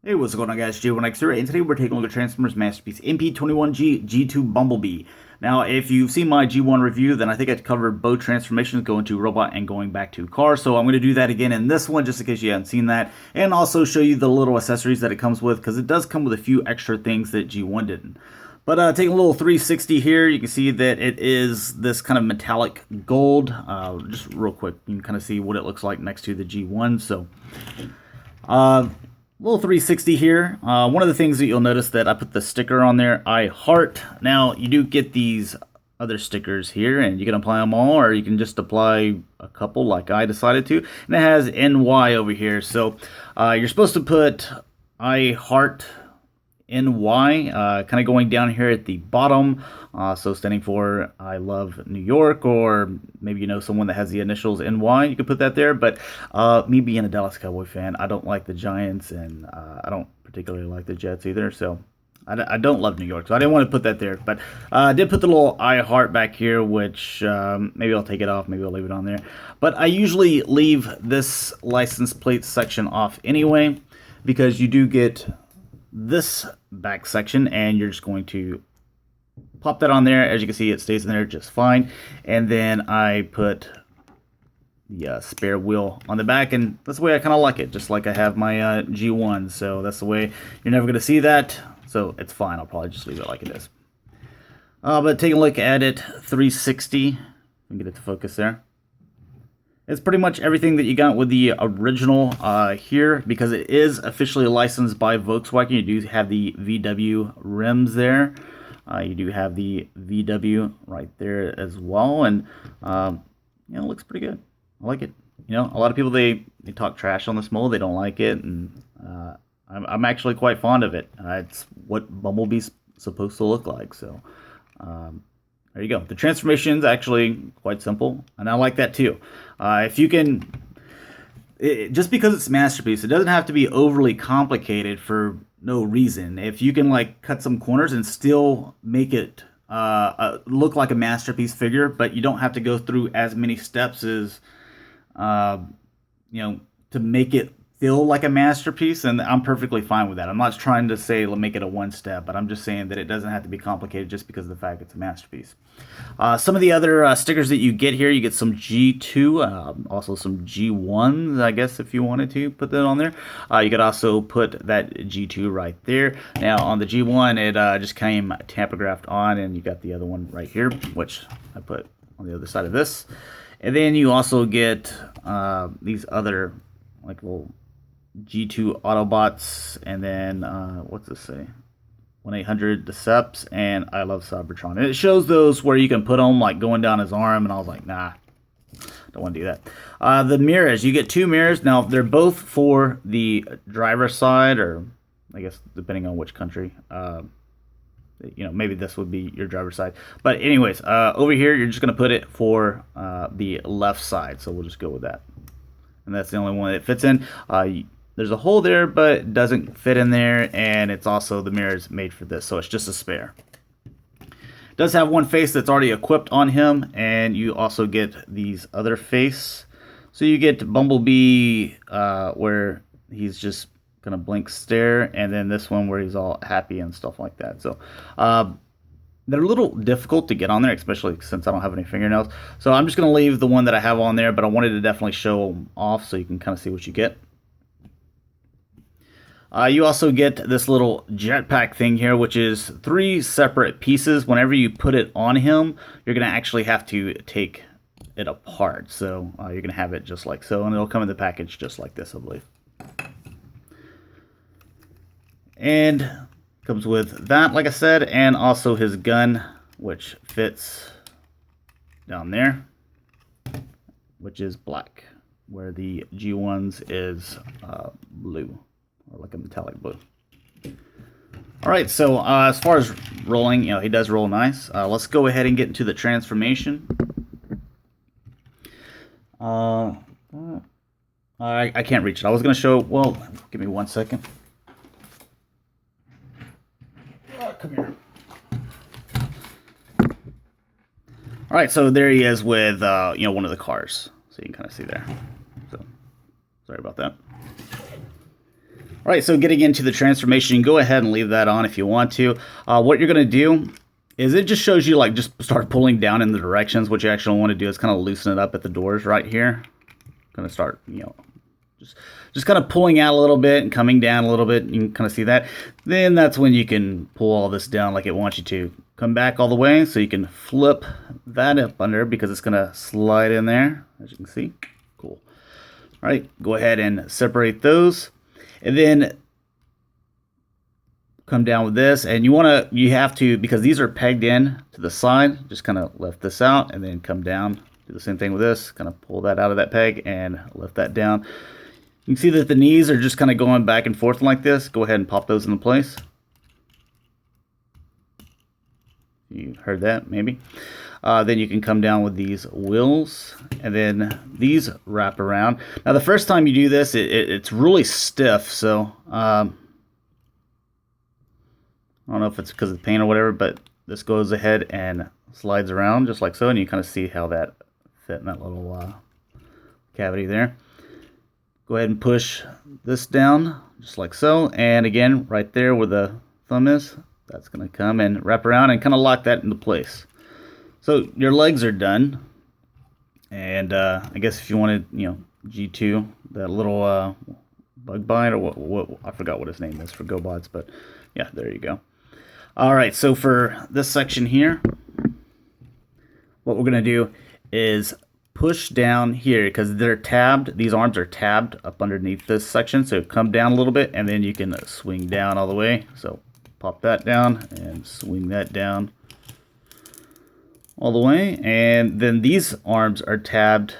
Hey, what's going on, guys? J1X here, and today we're taking a look at Transformers Masterpiece MP-21G G2 Bumblebee. Now, if you've seen my G1 review, then I think I covered both transformations, going to robot and going back to car. So I'm going to do that again in this one, just in case you haven't seen that, and also show you the little accessories that it comes with, because it does come with a few extra things that G1 didn't. But taking a little 360 here, you can see that it is this kind of metallic gold. Just real quick, you can kind of see what it looks like next to the G1. So, little 360 here. One of the things that you'll notice that I put the sticker on there, I heart. Now, you do get these other stickers here, and you can apply them all, or you can just apply a couple like I decided to. And it has NY over here. So you're supposed to put I heart NY, kind of going down here at the bottom, so standing for I love New York, or maybe you know someone that has the initials NY, you could put that there. But me being a Dallas Cowboy fan, I don't like the Giants, and I don't particularly like the Jets either, so I don't love New York, so I didn't want to put that there. But I did put the little I heart back here, which maybe I'll take it off, maybe I'll leave it on there. But I usually leave this license plate section off anyway, because you do get this back section, and you're just going to pop that on there. As you can see, it stays in there just fine. And then I put the spare wheel on the back, and that's the way I kind of like it, just like I have my G1. So that's the way. You're never going to see that, so it's fine. I'll probably just leave it like it is. But take a look at it 360 and get it to focus there. It's pretty much everything that you got with the original here, because it is officially licensed by Volkswagen. You do have the VW rims there. You do have the VW right there as well, and you know, it looks pretty good. I like it. You know, a lot of people they talk trash on this mold. They don't like it, and I'm actually quite fond of it. It's what Bumblebee's supposed to look like. So. There you go. The transformation is actually quite simple, and I like that too. If you can, just because it's a masterpiece, it doesn't have to be overly complicated for no reason. If you can like cut some corners and still make it look like a masterpiece figure, but you don't have to go through as many steps as you know, to make it feel like a masterpiece, and I'm perfectly fine with that. I'm not trying to say make it a one step, but I'm just saying that it doesn't have to be complicated just because of the fact it's a masterpiece. Some of the other stickers that you get here, you get some G2, also some G1s, I guess, if you wanted to put that on there. You could also put that G2 right there. Now on the G1, it just came tamper-graphed on, and you got the other one right here, which I put on the other side of this. And then you also get these other like little G2 Autobots, and then what's this say? 1-800 Deceps and I Love Cybertron. And it shows those where you can put them like going down his arm, and I was like, nah, don't want to do that. The mirrors, you get two mirrors. Now they're both for the driver's side, or I guess depending on which country. You know, maybe this would be your driver's side. But anyways, over here you're just gonna put it for the left side. So we'll just go with that. And that's the only one that fits in. There's a hole there, but it doesn't fit in there, and it's also, the mirror is made for this, so it's just a spare. It does have one face that's already equipped on him, and you also get these other face. So you get Bumblebee, where he's just gonna blink stare, and then this one where he's all happy and stuff like that. So they're a little difficult to get on there, especially since I don't have any fingernails. So I'm just going to leave the one that I have on there, but I wanted to definitely show them off so you can kind of see what you get. You also get this little jetpack thing here, which is 3 separate pieces. Whenever you put it on him, you're going to actually have to take it apart. So you're going to have it just like so, and it'll come in the package just like this, I believe. And comes with that, like I said, and also his gun, which fits down there, which is black, where the G1's is blue, or like a metallic blue. All right, so as far as rolling, you know, he does roll nice. Let's go ahead and get into the transformation. I can't reach it. I was going to show, well, give me 1 second. Come here. All right, so there he is with you know, one of the cars, so you can kind of see there. So sorry about that. All right, so getting into the transformation, you can go ahead and leave that on if you want to. What you're going to do is it just shows you like just start pulling down in the directions. What you actually want to do is kind of loosen it up at the doors right here. Going to start, just kind of pulling out a little bit and coming down a little bit. You can kind of see that. Then that's when you can pull all this down like it wants you to. Come back all the way so you can flip that up under because it's going to slide in there, as you can see. Cool. All right, go ahead and separate those. And then come down with this, and you have to, because these are pegged in to the side, just kind of lift this out and then come down. Do the same thing with this, kind of pull that out of that peg and lift that down. You can see that the knees are just kind of going back and forth like this. Go ahead and pop those into place. You heard that, maybe. Then you can come down with these wheels, and then these wrap around. Now, the first time you do this, it's really stiff, so I don't know if it's because of the paint or whatever, but this goes ahead and slides around just like so, and you kind of see how that fit in that little cavity there. Go ahead and push this down just like so, and again, right there where the thumb is, that's going to come and wrap around and kind of lock that into place. So your legs are done, and I guess if you wanted, G2, that little bug bite, or what I forgot what his name is for GoBots, but yeah, there you go. All right, so for this section here, what we're gonna do is push down here because they're tabbed. These arms are tabbed up underneath this section, so come down a little bit, and then you can swing down all the way. So pop that down and swing that down all the way, and then these arms are tabbed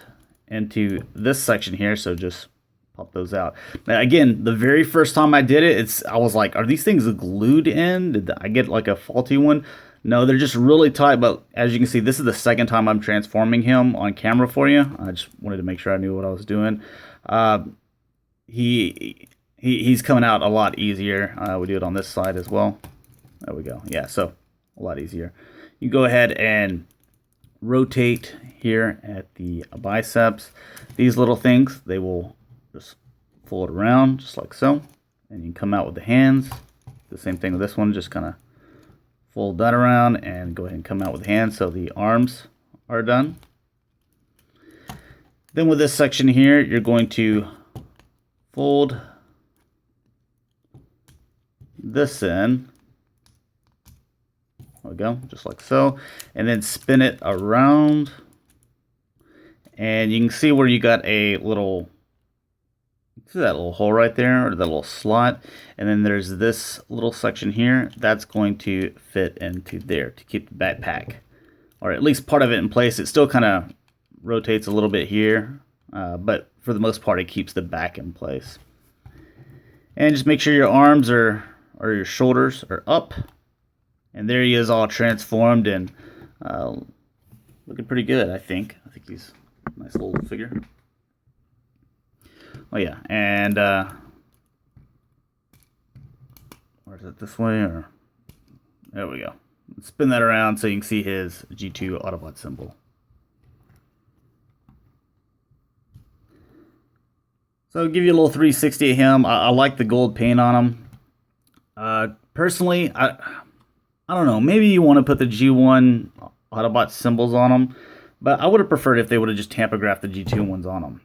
into this section here, so just pop those out. Now again, the very first time I did it, I was like, are these things glued in? Did I get like a faulty one? No, they're just really tight, but as you can see, this is the second time I'm transforming him on camera for you. I just wanted to make sure I knew what I was doing. He's coming out a lot easier. We do it on this side as well. There we go. Yeah, so a lot easier. You go ahead and rotate here at the biceps. These little things, they will just fold around just like so, and you can come out with the hands. The same thing with this one, just kind of fold that around and go ahead and come out with the hands so the arms are done. Then with this section here, you're going to fold this in. There we go, just like so, and then spin it around, and you can see where you got a little, see that little hole right there, or that little slot, and then there's this little section here that's going to fit into there to keep the backpack, or at least part of it in place. It still kind of rotates a little bit here, but for the most part it keeps the back in place. And just make sure your arms or your shoulders are up. And there he is, all transformed and looking pretty good, I think. I think he's a nice little figure. Oh yeah, and or is it this way, or there we go. Spin that around so you can see his G2 Autobot symbol. So give you a little 360 of him. I like the gold paint on him. Personally, I don't know, maybe you want to put the G1 Autobot symbols on them, but I would have preferred if they would have just tamper-graphed the G2 ones on them.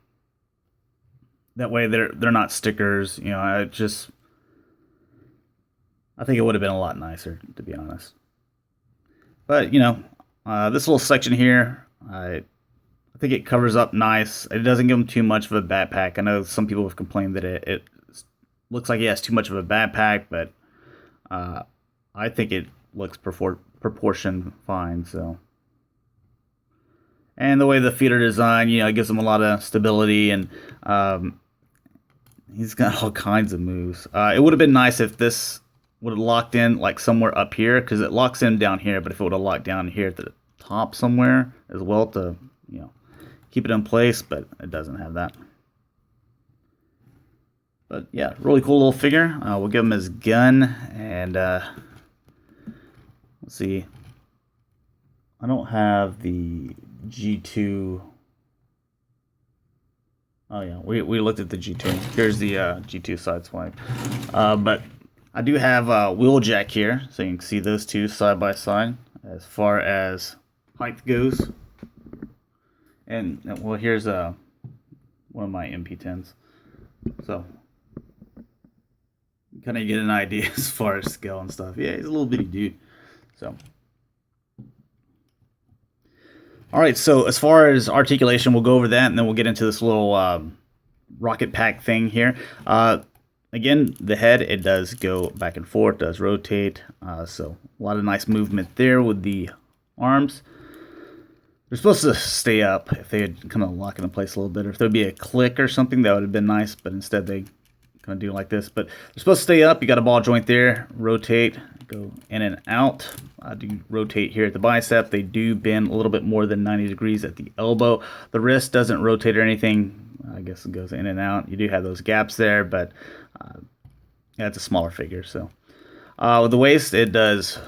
That way they're not stickers, I think it would have been a lot nicer, to be honest. But, this little section here, I think it covers up nice. It doesn't give him too much of a backpack. I know some people have complained that it looks like he has too much of a backpack, but I think it looks proportioned fine. So, and the way the feet are designed, it gives him a lot of stability, and he's got all kinds of moves. It would have been nice if this would have locked in like somewhere up here, because it locks in down here, but if it would have locked down here at the top somewhere as well to keep it in place, but it doesn't have that. But yeah, really cool little figure. We'll give him his gun, and let's see. I don't have the G2 Oh yeah, we looked at the G2. Here's the G2 side swipe. But I do have a wheel jack here, so you can see those two side by side as far as height goes. And well, here's one of my MP10s. So kind of get an idea as far as scale and stuff. Yeah, he's a little bitty dude. So. All right, so as far as articulation, we'll go over that, and then we'll get into this little rocket pack thing here. Again, the head, it does go back and forth, does rotate, so a lot of nice movement there with the arms. They're supposed to stay up if they had kind of lock it in place a little bit. Or if there would be a click or something, that would have been nice, but instead they kind of do like this. But they're supposed to stay up. You got a ball joint there, rotate, go in and out. I do rotate here at the bicep. They do bend a little bit more than 90 degrees at the elbow. The wrist doesn't rotate or anything. I guess it goes in and out. You do have those gaps there, but yeah, it's a smaller figure. So with the waist, it does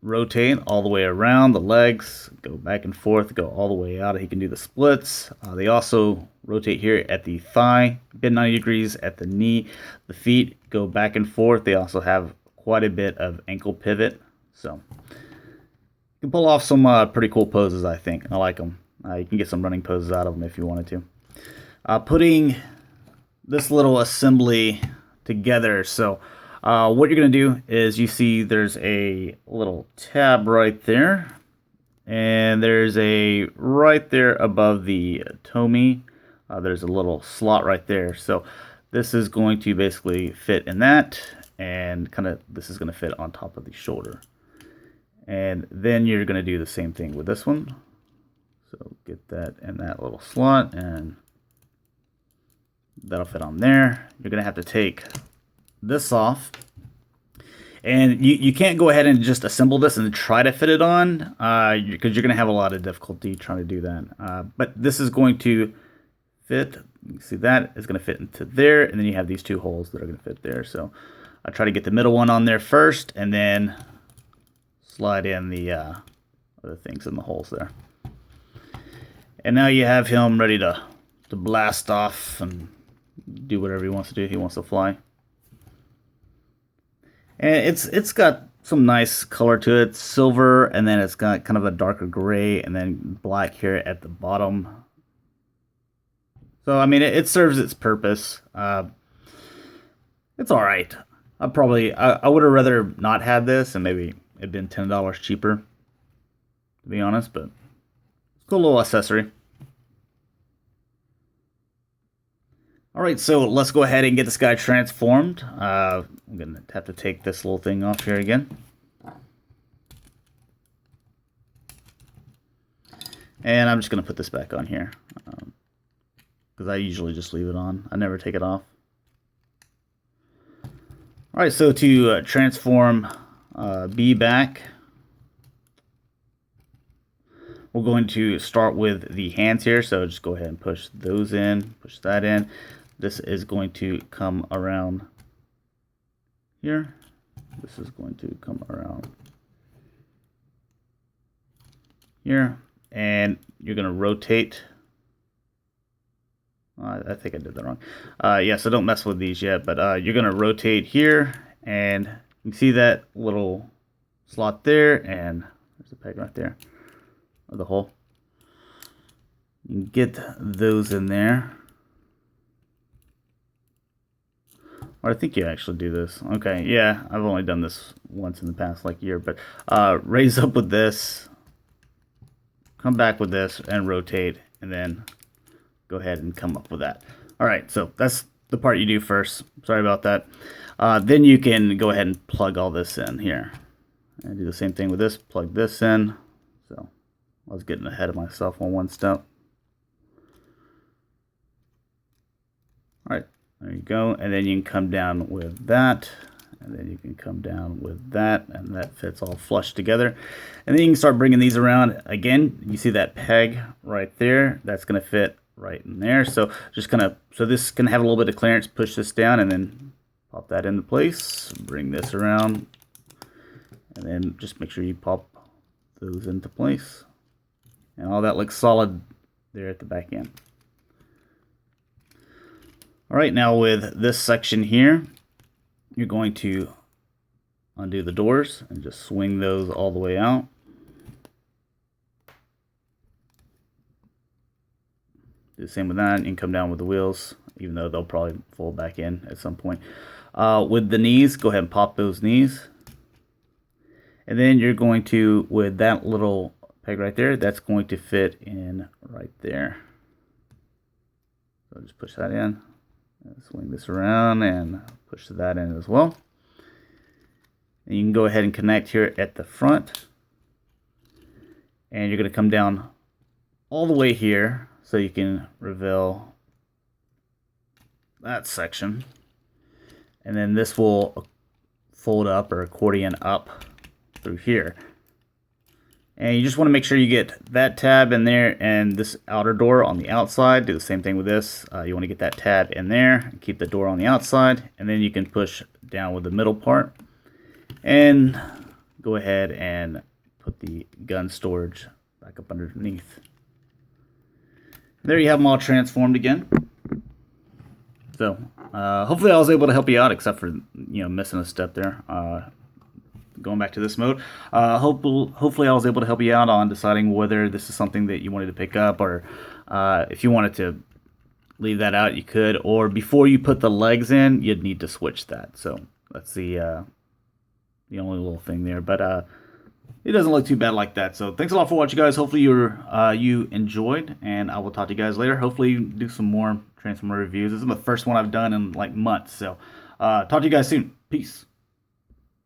rotate all the way around. The legs go back and forth, go all the way out. He can do the splits. They also rotate here at the thigh, bend 90 degrees at the knee. The feet go back and forth. They also have quite a bit of ankle pivot. So you can pull off some pretty cool poses, I think. I like them. You can get some running poses out of them if you wanted to. Putting this little assembly together. So what you're going to do is you see there's a little tab right there. And there's a right there above the Tomy. There's a little slot right there. So this is going to basically fit in that. And kind of this is going to fit on top of the shoulder. And then you're going to do the same thing with this one. So get that in that little slot, and that'll fit on there. You're going to have to take this off. And you can't go ahead and just assemble this and try to fit it on, because you're going to have a lot of difficulty trying to do that. But this is going to fit. You can see that is going to fit into there, and then you have these two holes that are going to fit there. So I try to get the middle one on there first, and then slide in the other things in the holes there. And now you have him ready to blast off and do whatever he wants to do. He wants to fly. And it's got some nice color to it. Silver, and then it's got kind of a darker gray, and then black here at the bottom. So, I mean, it serves its purpose. It's alright. I would have rather not had this, and maybe it'd been $10 cheaper, to be honest, but it's a cool little accessory. Alright, so let's go ahead and get this guy transformed. I'm going to have to take this little thing off here again. And I'm just going to put this back on here, because I usually just leave it on. I never take it off. Alright, so to transform B back, we're going to start with the hands here. So just go ahead and push those in, push that in. This is going to come around here. This is going to come around here. And you're going to rotate. I think I did that wrong. Yeah, so don't mess with these yet. But you're going to rotate here. And you can see that little slot there. And there's a peg right there. Or the hole. You can get those in there. Or I think you actually do this. Okay, yeah, I've only done this once in the past, like year. But raise up with this. Come back with this and rotate. And then go ahead and come up with that. Alright, so that's the part you do first. Sorry about that. Then you can go ahead and plug all this in here. And do the same thing with this. Plug this in. So I was getting ahead of myself on one step. Alright, there you go. And then you can come down with that. And then you can come down with that. And that fits all flush together. And then you can start bringing these around. Again, you see that peg right there. That's going to fit right in there. So just kind of, so this can have a little bit of clearance. Push this down and then pop that into place. Bring this around. And then just make sure you pop those into place. And all that looks solid there at the back end. All right, now with this section here, you're going to undo the doors and just swing those all the way out. Do the same with that. You can come down with the wheels, even though they'll probably fold back in at some point. With the knees, go ahead and pop those knees. And then you're going to, with that little peg right there, that's going to fit in right there. So just push that in. Swing this around and push that in as well. And you can go ahead and connect here at the front. And you're going to come down all the way here so you can reveal that section. And then this will fold up or accordion up through here. And you just want to make sure you get that tab in there and this outer door on the outside. Do the same thing with this. You want to get that tab in there and keep the door on the outside. And then you can push down with the middle part. And go ahead and put the gun storage back up underneath. There you have them all transformed again. So hopefully I was able to help you out, except for missing a step there. Going back to this mode, hopefully I was able to help you out on deciding whether this is something that you wanted to pick up, or if you wanted to leave that out, you could. Or before you put the legs in, you'd need to switch that. So that's the only little thing there. But it doesn't look too bad like that. So thanks a lot for watching, guys. Hopefully you enjoyed, and I will talk to you guys later. Hopefully do some more Transformer reviews. This is the first one I've done in like months. So talk to you guys soon. Peace.